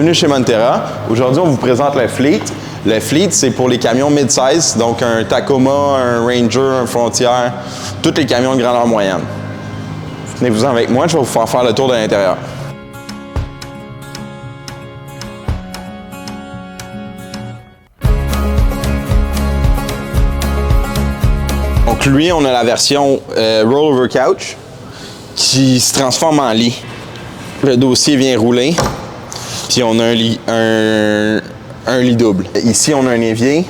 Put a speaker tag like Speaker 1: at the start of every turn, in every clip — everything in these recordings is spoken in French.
Speaker 1: Bienvenue chez Montera. Aujourd'hui, on vous présente le Fleet. Le Fleet, c'est pour les camions mid-size, donc un Tacoma, un Ranger, un Frontier, tous les camions de grandeur moyenne. Venez-vous-en avec moi, je vais vous faire le tour de l'intérieur. Donc lui, on a la version Rollover Couch qui se transforme en lit. Le dossier vient rouler, puis on a un lit double. Ici, on a un évier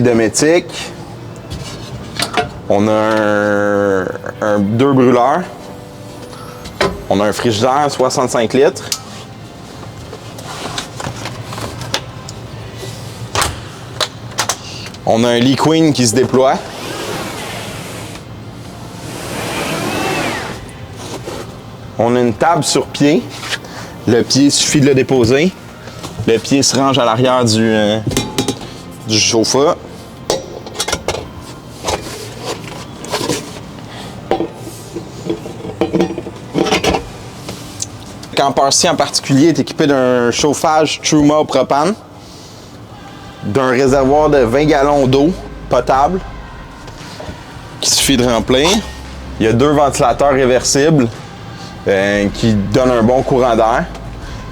Speaker 1: domotique. On a deux brûleurs. On a un frigidaire 65 litres. On a un lit queen qui se déploie. On a une table sur pied. Le pied, il suffit de le déposer. Le pied se range à l'arrière du chauffeur. Le camper-ci en particulier est équipé d'un chauffage Truma au propane, d'un réservoir de 20 gallons d'eau potable qu'il suffit de remplir. Il y a deux ventilateurs réversibles qui donnent un bon courant d'air.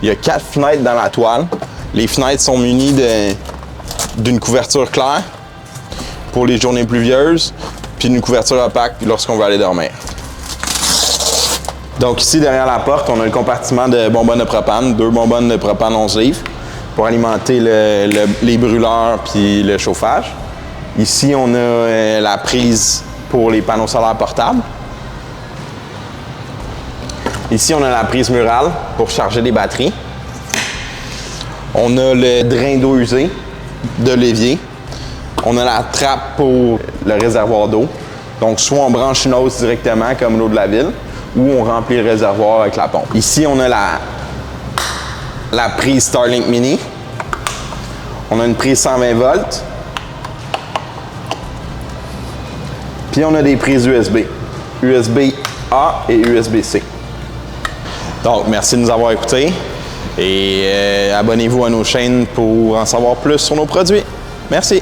Speaker 1: Il y a 4 fenêtres dans la toile. Les fenêtres sont munies d'une couverture claire pour les journées pluvieuses, puis d'une couverture opaque lorsqu'on veut aller dormir. Donc ici, derrière la porte, on a le compartiment de bonbonnes de propane, 2 bonbonnes de propane 11 livres pour alimenter les brûleurs puis le chauffage. Ici, on a la prise pour les panneaux solaires portables. Ici, on a la prise murale pour charger les batteries. On a le drain d'eau usée de l'évier. On a la trappe pour le réservoir d'eau. Donc, soit on branche une hausse directement, comme l'eau de la ville, ou on remplit le réservoir avec la pompe. Ici, on a la prise Starlink Mini. On a une prise 120 volts. Puis, on a des prises USB. USB-A et USB-C. Donc, merci de nous avoir écoutés et abonnez-vous à nos chaînes pour en savoir plus sur nos produits. Merci!